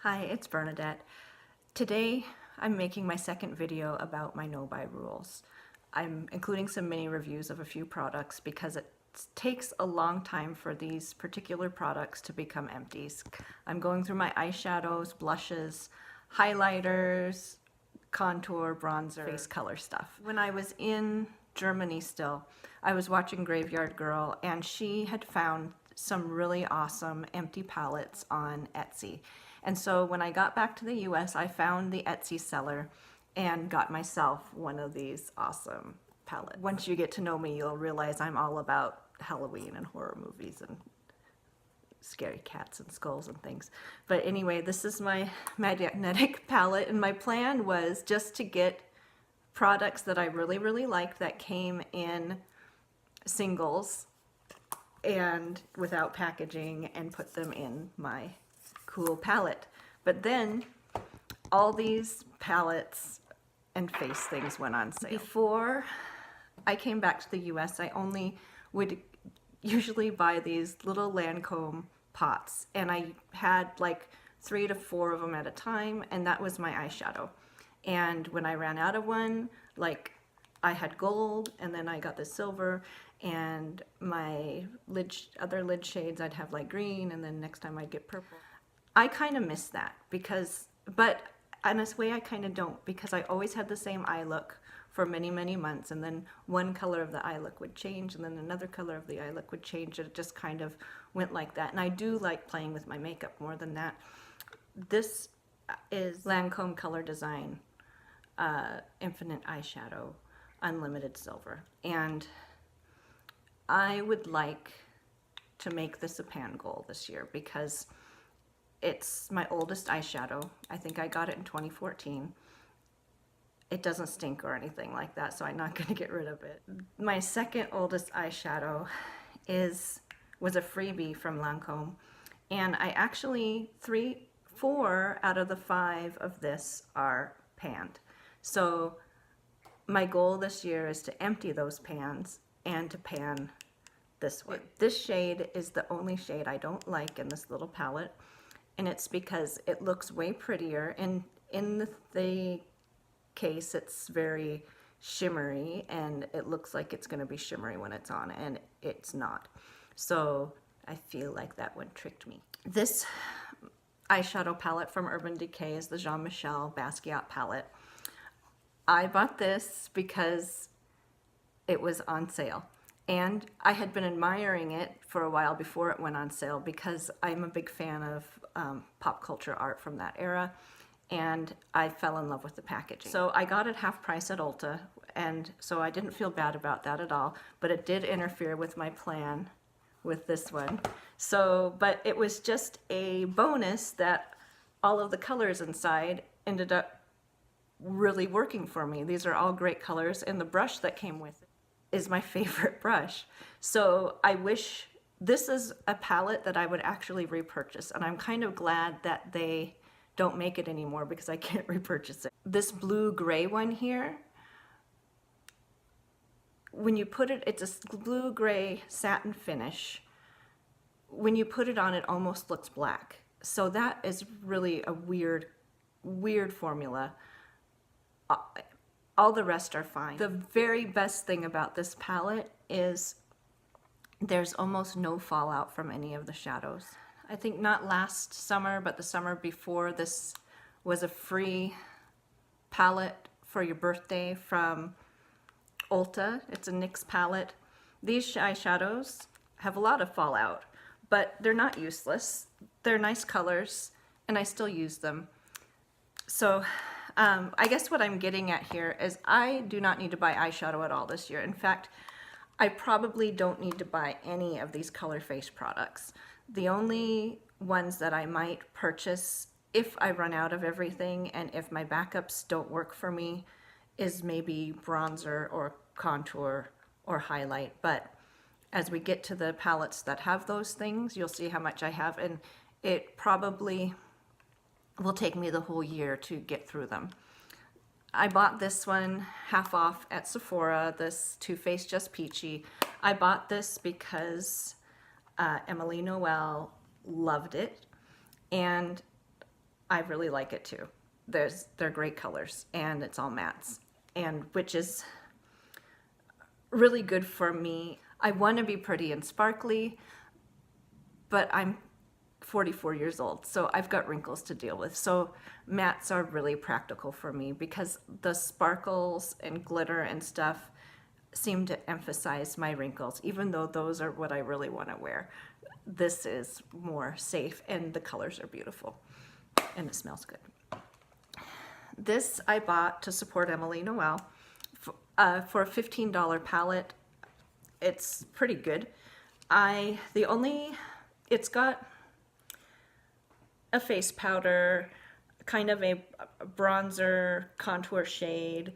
Hi, it's Bernadette. Today I'm making my second video about my no-buy rules. I'm including some mini reviews of a few products because it takes a long time for these particular products to become empties. I'm going through my eyeshadows, blushes, highlighters, contour, bronzer, face color stuff. When I was in Germany still, I was watching Graveyard Girl and she had found some really awesome empty palettes on Etsy. And so when I got back to the US, I found the Etsy seller and got myself one of these awesome palettes. Once you get to know me, you'll realize I'm all about Halloween and horror movies and scary cats and skulls and things. But anyway, this is my magnetic palette, and my plan was just to get products that I really liked that came in singles and without packaging and put them in my cool palette. But then all these palettes and face things went on sale. Before I came back to the US, I only would usually buy these little Lancome pots, and I had like 3 to 4 of them at a time, and that was my eyeshadow. And when I ran out of one, like I had gold, and then I got the silver, and my other lid shades I'd have like green, and then next time I'd get purple. I kind of miss that but in this way I kind of don't, because I always had the same eye look for many months, and then one color of the eye look would change, and then another color of the eye look would change. It just kind of went like that, and I do like playing with my makeup more than that. This is Lancome Color Design Infinite Eyeshadow Unlimited Silver, and I would like to make this a pan goal this year because it's my oldest eyeshadow. I think I got it in 2014. It doesn't stink or anything like that, so I'm not going to get rid of it. My second oldest eyeshadow was a freebie from Lancome, and I actually 4 out of the 5 of this are panned. So my goal this year is to empty those pans and to pan this one. This shade is the only shade I don't like in this little palette, and it's because it looks way prettier, and in the case it's very shimmery, and it looks like it's going to be shimmery when it's on, and it's not. So I feel like that one tricked me. This eyeshadow palette from Urban Decay is the Jean-Michel Basquiat palette. I bought this because it was on sale, and I had been admiring it for a while before it went on sale because I'm a big fan of pop culture art from that era, and I fell in love with the packaging. So I got it half price at Ulta, and so I didn't feel bad about that at all, but it did interfere with my plan with this one. So, but it was just a bonus that all of the colors inside ended up really working for me. These are all great colors, and the brush that came with it is my favorite brush. So I wish this is a palette that I would actually repurchase, and I'm kind of glad that they don't make it anymore because I can't repurchase it. This blue-gray one here, when you put it, it's a blue-gray satin finish. When you put it on, it almost looks black. So that is really a weird formula. All the rest are fine. The very best thing about this palette is there's almost no fallout from any of the shadows. I think not last summer, but the summer before, this was a free palette for your birthday from Ulta. It's a NYX palette. These eyeshadows have a lot of fallout, but they're not useless. They're nice colors, and I still use them. So I guess what I'm getting at here is I do not need to buy eyeshadow at all this year. In fact, I probably don't need to buy any of these color face products. The only ones that I might purchase if I run out of everything and if my backups don't work for me is maybe bronzer or contour or highlight. But as we get to the palettes that have those things, you'll see how much I have, and it probably will take me the whole year to get through them. I bought this one half off at Sephora, this Too Faced Just Peachy. I bought this because Emily Noel loved it, and I really like it too. They're great colors, and it's all mattes, and which is really good for me. I want to be pretty and sparkly, but I'm 44 years old, so I've got wrinkles to deal with. So mattes are really practical for me because the sparkles and glitter and stuff seem to emphasize my wrinkles, even though those are what I really want to wear. This is more safe, and the colors are beautiful, and it smells good. This I bought to support Emily Noel for a $15 palette. It's pretty good. It's got a face powder, kind of a bronzer contour shade,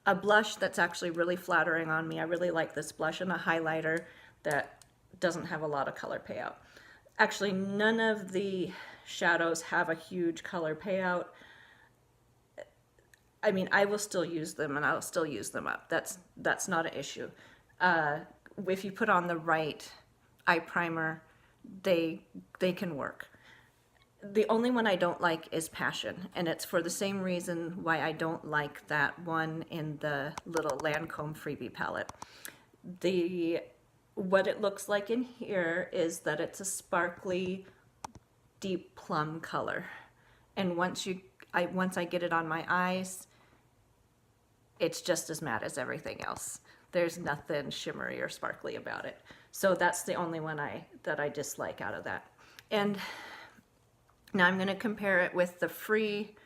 a blush that's actually really flattering on me. I really like this blush, and a highlighter that doesn't have a lot of color payout. Actually, none of the shadows have a huge color payout. I mean, I will still use them, and I'll still use them up. That's not an issue. If you put on the right eye primer, they can work. The only one I don't like is Passion, and it's for the same reason why I don't like that one in the little Lancome freebie palette. What it looks like in here is that it's a sparkly, deep plum color, and once I get it on my eyes, it's just as matte as everything else. There's nothing shimmery or sparkly about it. So that's the only one that I dislike out of that. And now I'm going to compare it with the free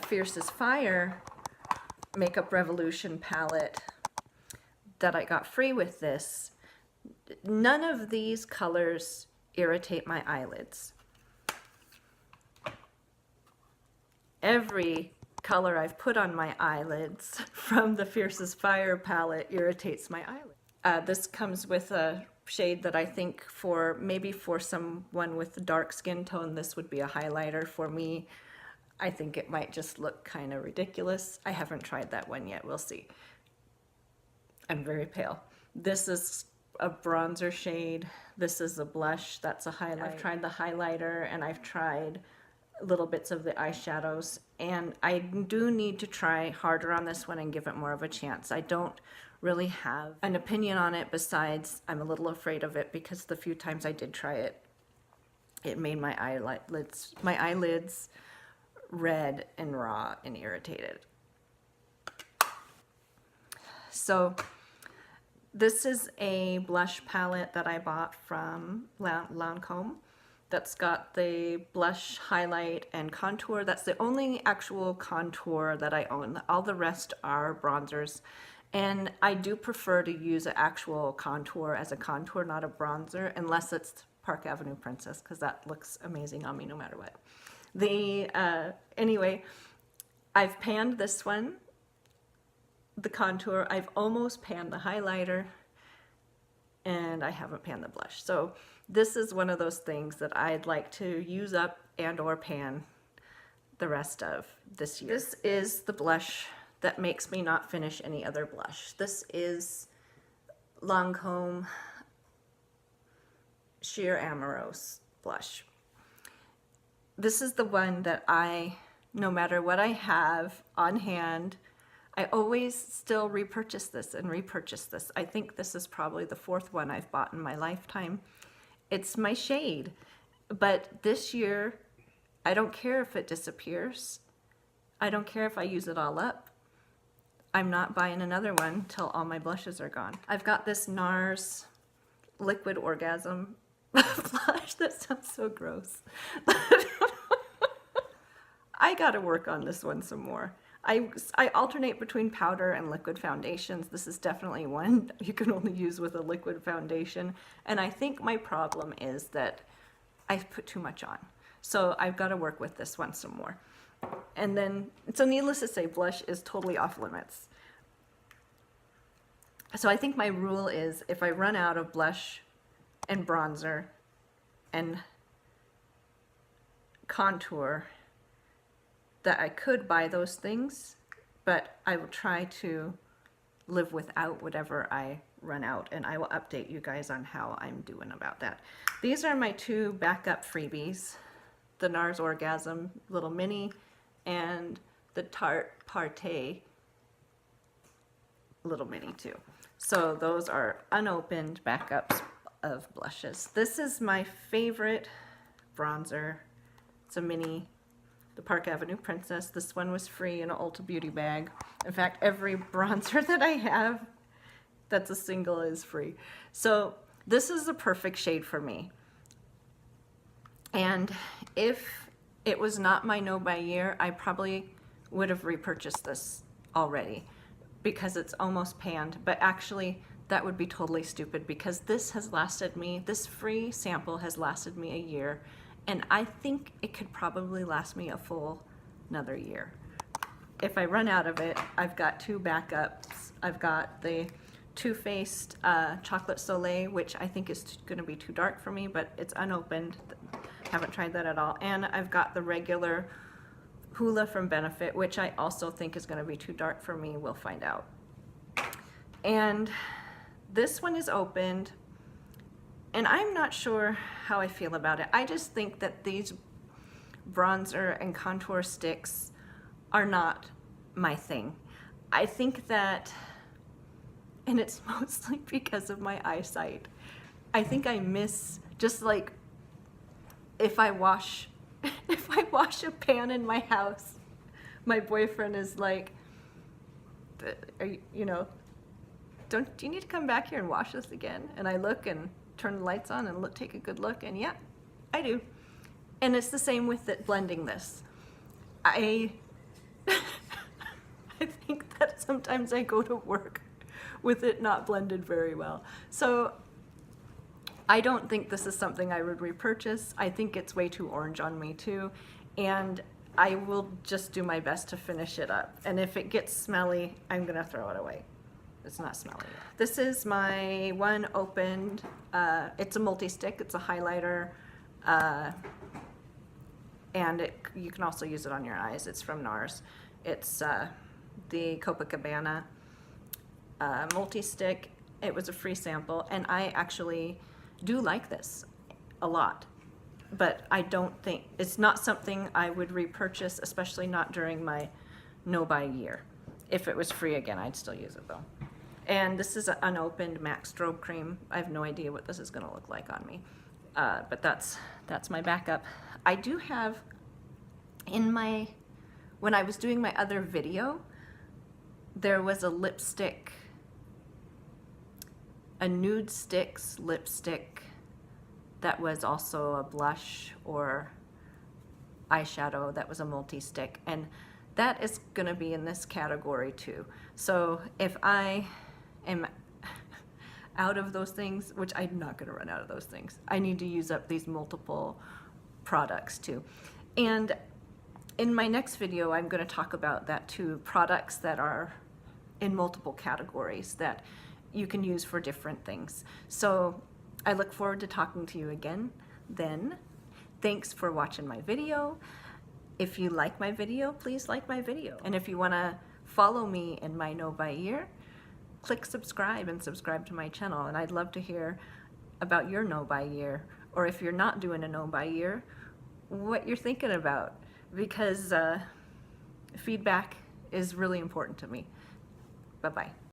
Fierce as Fire Makeup Revolution palette that I got free with this. None of these colors irritate my eyelids. Every color I've put on my eyelids from the Fierce as Fire palette irritates my eyelids. This comes with a shade that I think maybe for someone with dark skin tone, this would be a highlighter. For me, I think it might just look kind of ridiculous. I haven't tried that one yet. We'll see. I'm very pale. This is a bronzer shade. This is a blush. That's a highlight. I've tried the highlighter, and I've tried little bits of the eyeshadows, and I do need to try harder on this one and give it more of a chance. I don't really have an opinion on it, besides I'm a little afraid of it because the few times I did try it, it made my eyelids red and raw and irritated. So this is a blush palette that I bought from Lancome that's got the blush, highlight, and contour. That's the only actual contour that I own. All the rest are bronzers. And I do prefer to use an actual contour as a contour, not a bronzer, unless it's Park Avenue Princess, because that looks amazing on me no matter what. Anyway, I've panned this one, the contour. I've almost panned the highlighter, and I haven't panned the blush. So this is one of those things that I'd like to use up and or pan the rest of this year. This is the blush that makes me not finish any other blush. This is Lancome Sheer Amorous blush. This is the one that no matter what I have on hand, I always still repurchase this and repurchase this. I think this is probably the fourth one I've bought in my lifetime. It's my shade, but this year, I don't care if it disappears. I don't care if I use it all up. I'm not buying another one till all my blushes are gone. I've got this NARS Liquid Orgasm blush. That sounds so gross. I gotta work on this one some more. I alternate between powder and liquid foundations. This is definitely one you can only use with a liquid foundation. And I think my problem is that I put too much on. So I've got to work with this one some more. And then, so needless to say, blush is totally off limits. So I think my rule is if I run out of blush and bronzer and contour, that I could buy those things, but I will try to live without whatever I run out, and I will update you guys on how I'm doing about that. These are my two backup freebies the NARS Orgasm Little Mini and the Tarte Partey Little Mini too. So those are unopened backups of blushes. This is my favorite bronzer. It's a mini, the Park Avenue Princess. This one was free in an Ulta Beauty bag. In fact, every bronzer that I have that's a single is free. So this is the perfect shade for me. And if it was not my no by year, I probably would have repurchased this already because it's almost panned. But actually, that would be totally stupid because this has lasted me, this free sample has lasted me a year. And I think it could probably last me a full another year. If I run out of it, I've got two backups. I've got the Too Faced Chocolate Soleil, which I think is going to be too dark for me, but it's unopened. Haven't tried that at all. And I've got the regular Hoola from Benefit, which I also think is going to be too dark for me. We'll find out. And this one is opened, and I'm not sure how I feel about it. I just think that these bronzer and contour sticks are not my thing. I think that, and it's mostly because of my eyesight, I think I miss, just like if I wash a pan in my house, my boyfriend is like, are you, do you need to come back here and wash this again? And I look and turn the lights on and take a good look, and yeah, I do. And it's the same with blending this. I think that sometimes I go to work with it not blended very well. So I don't think this is something I would repurchase. I think it's way too orange on me too. And I will just do my best to finish it up. And if it gets smelly, I'm gonna throw it away. It's not smelly. This is my one opened, it's a multi-stick, it's a highlighter, and you can also use it on your eyes. It's from NARS. It's the Copacabana multi-stick. It was a free sample, and I actually do like this a lot, but I don't think, it's not something I would repurchase, especially not during my no-buy year. If it was free again, I'd still use it though. And this is an unopened MAC Strobe Cream. I have no idea what this is gonna look like on me, but that's my backup. I do have when I was doing my other video, there was a lipstick, a Nude Sticks lipstick that was also a blush or eyeshadow that was a multi-stick, and that is going to be in this category too. So if I am out of those things, which I'm not going to run out of those things, I need to use up these multiple products too. And in my next video, I'm going to talk about that too, products that are in multiple categories that you can use for different things. So I look forward to talking to you again then. Thanks for watching my video. If you like my video, please like my video. And if you want to follow me in my no buy year, click subscribe and subscribe to my channel. And I'd love to hear about your no buy year, or if you're not doing a no buy year, what you're thinking about, because feedback is really important to me. Bye-bye.